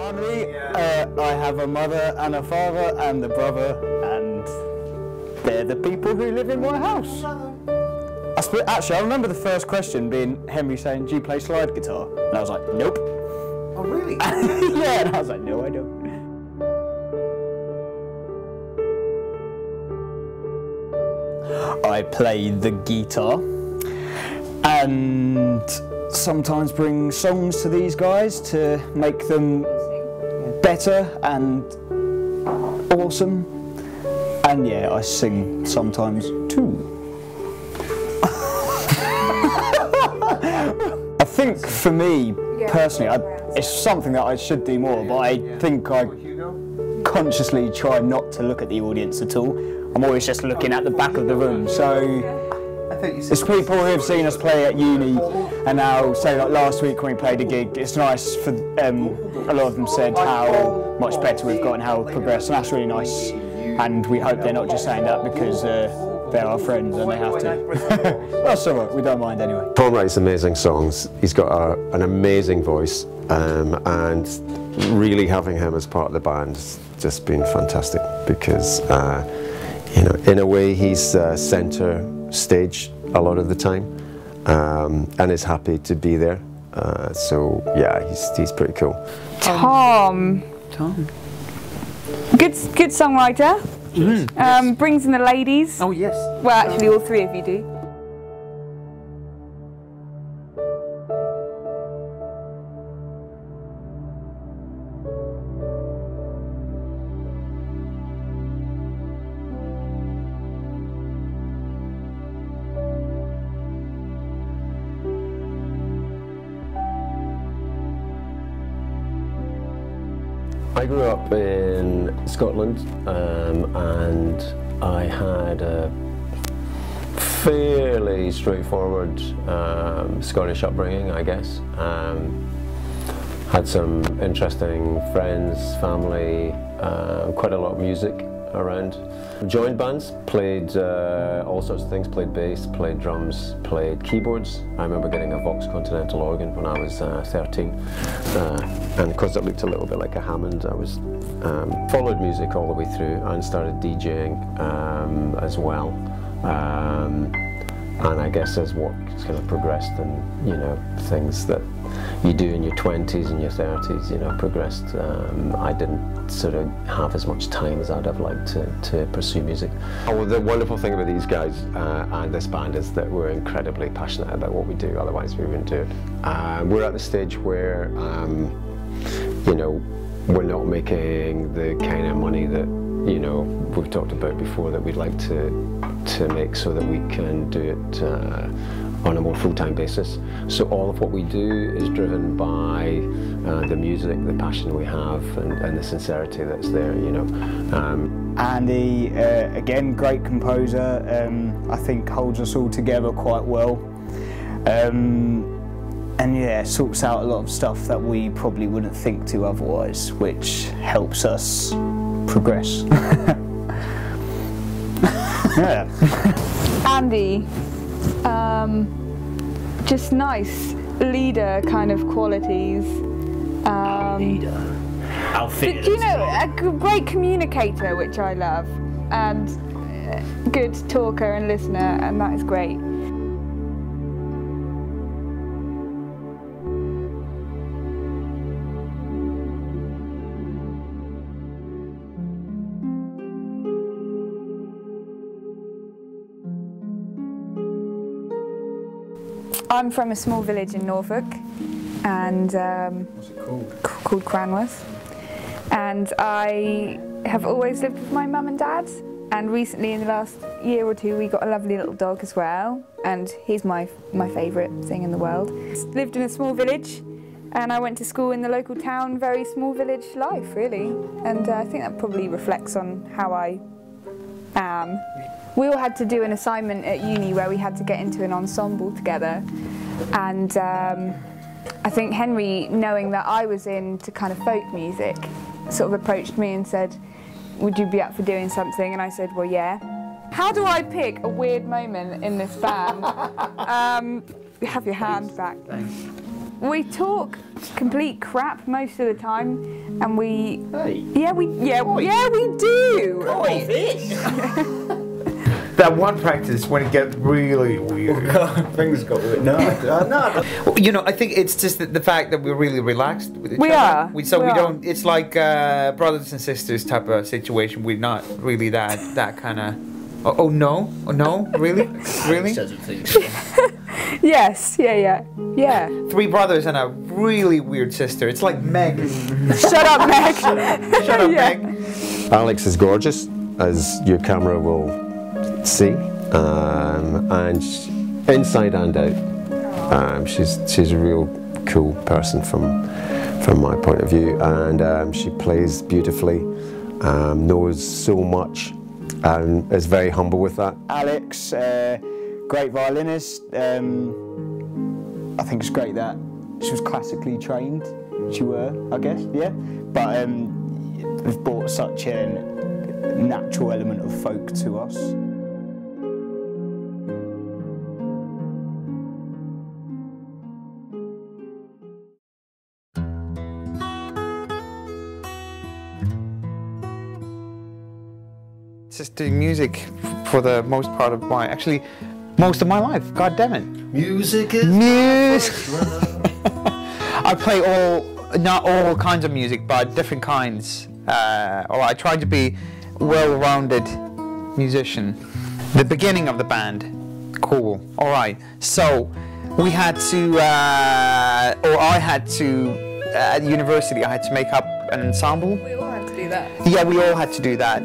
Finally, I have a mother and a father and a brother, and they're the people who live in my house. Actually, I remember the first question being Henry saying, "Do you play slide guitar?" And I was like, "Nope." Oh, really? Yeah, and I was like, "No, I don't." I play the guitar and sometimes bring songs to these guys to make them better and awesome. And yeah, I sing sometimes too. I think for me personally, it's something that I should do more, but I think I consciously try not to look at the audience at all. I'm always just looking at the back of the room. So there's people who have seen us play at uni, and now, say like last week when we played a gig, it's nice for a lot of them said how much better we've got and how we've progressed, and that's really nice. And we hope they're not just saying that because they're our friends and they have to. That's alright, we don't mind anyway. Tom writes amazing songs. He's got an amazing voice, and really having him as part of the band has just been fantastic because you know, in a way he's centre stage a lot of the time, and is happy to be there. So yeah, he's pretty cool. Tom. Good songwriter. Yes. Brings in the ladies. Oh yes. Well, actually, all three of you do. I grew up in Scotland, and I had a fairly straightforward Scottish upbringing, I guess. Had some interesting friends, family, quite a lot of music around. Joined bands, played all sorts of things, played bass, played drums, played keyboards. I remember getting a Vox Continental organ when I was 13. And because it looked a little bit like a Hammond, I was followed music all the way through and started DJing as well. And I guess as work kind of progressed, and you know, things that you do in your 20s and your 30s, you know, progressed. I didn't sort of have as much time as I'd have liked to pursue music. Oh, the wonderful thing about these guys and this band is that we're incredibly passionate about what we do, otherwise we wouldn't do it. We're at the stage where, you know, we're not making the kind of money that, you know, we've talked about before that we'd like to make, so that we can do it on a more full-time basis. So all of what we do is driven by the music, the passion we have, and the sincerity that's there, you know. Andy, again, great composer, I think holds us all together quite well. And yeah, sorts out a lot of stuff that we probably wouldn't think to otherwise, which helps us progress. Yeah. Andy, just nice leader kind of qualities. Leader. Outfitted. You know, a great communicator, which I love, and good talker and listener, and that is great. I'm from a small village in Norfolk, and What's it called? called Cranworth, and I have always lived with my mum and dad, and recently in the last year or two we got a lovely little dog as well, and he's my favourite thing in the world. Lived in a small village, and I went to school in the local town, very small village life really, and I think that probably reflects on how I am. We all had to do an assignment at uni where we had to get into an ensemble together, and I think Henry, knowing that I was into kind of folk music, sort of approached me and said, "Would you be up for doing something?" And I said, "Well, yeah." How do I pick a weird moment in this band? Have your hand back. Thanks. We talk complete crap most of the time, and we we do. That one practice when it gets really weird. Things got weird. No. You know, I think it's just the fact that we're really relaxed with each We other. are. We We don't. It's like brothers and sisters type of situation. We're not really that kind of. Oh no! Oh no! Really? Really? Yes, yeah. 3 brothers and a really weird sister. It's like Meg. Shut up, Meg. Shut up, Yeah. Meg. Alex is gorgeous, as your camera will see, and inside and out. She's a real cool person from my point of view, and she plays beautifully, knows so much, and is very humble with that. Alex, great violinist. I think it's great that she was classically trained. She were, I guess, yeah. But we've brought such a natural element of folk to us. Just doing music for the most part of most of my life. God damn it. Music is I play not all kinds of music, but different kinds. Or I try to be well-rounded musician. The beginning of the band, cool. All right. So we had to, or I had to, at university, I had to make up an ensemble. We all had to do that. Yeah, we all had to do that,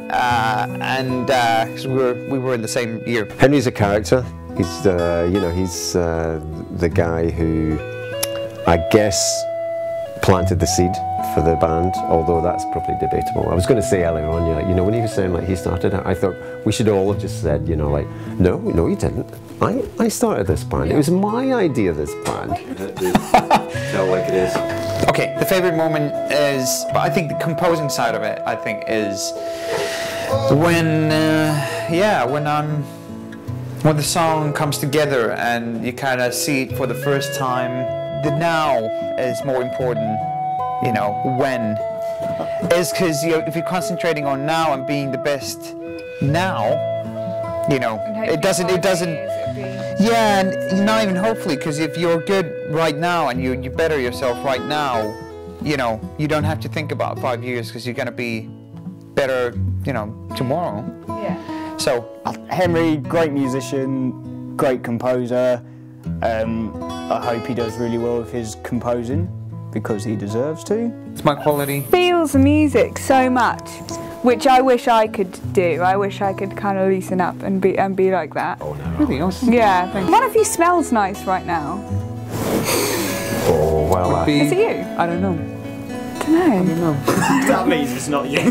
and 'cause we were in the same year. Henry's a character. He's he's the guy who, I guess, planted the seed for the band, although that's probably debatable. I was going to say earlier on, when he was saying like he started it, I thought we should all have just said, no, you didn't. I started this band. It was my idea, this band. tell like it is. Okay, the favorite moment is, I think the composing side of it, I think, is when the song comes together and you kind of see it for the first time. The now is more important, when. Is because if you're concentrating on now and being the best now, it doesn't. Yeah, and not even hopefully, because if you're good right now and you better yourself right now, you don't have to think about 5 years because you're going to be better, tomorrow. Yeah. So, Henry, great musician, great composer. I hope he does really well with his composing because he deserves to. it's my quality. Feels the music so much, which I wish I could do. I wish I could kind of loosen up and be like that. Oh no. Really else? Yeah, thanks. One of you smells nice right now. Oh well. Is it you? I don't know. I don't know. That means it's not you. I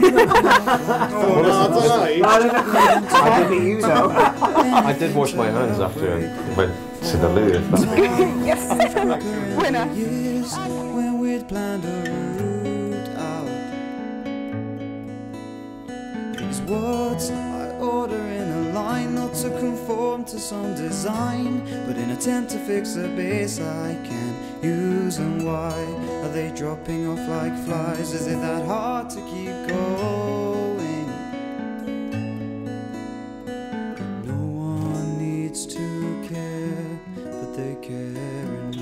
didn't use that. I did wash my hands after I went to the loo. If that makes sense. Yes. Winner. Years when we'd planned a route out. These words I order in a line, not to conform to some design, but in attempt to fix a base I can't use. And why are they dropping off like flies? Is it that hard to keep going? No one needs to care, but they care enough.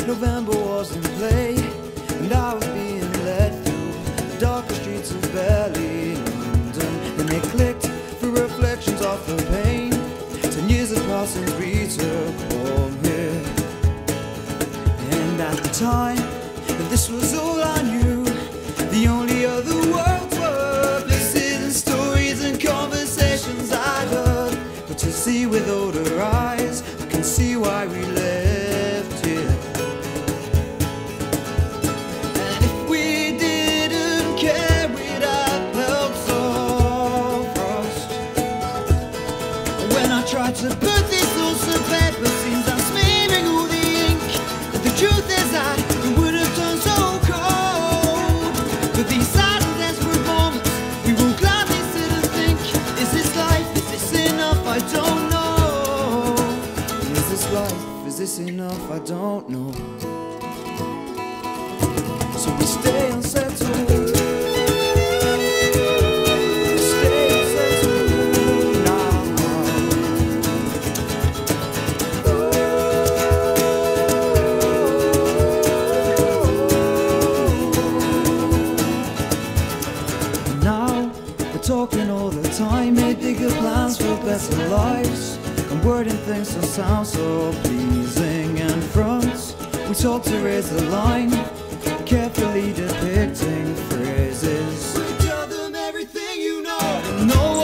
November was in play, and I was being led through the darker streets of Berlin, London. Then they clicked for reflections of the pain. 10 years have passed since we took home here, and at the time, this was all I knew. The only other words were places and stories and conversations I'd heard. But to see with older eyes, I can see why we left. this enough? I don't know. So we stay unsettled. Talking all the time, made bigger plans for better lives, and wording things that sound so pleasing. And front, we talk to raise the line, carefully depicting phrases. We tell them everything you know. No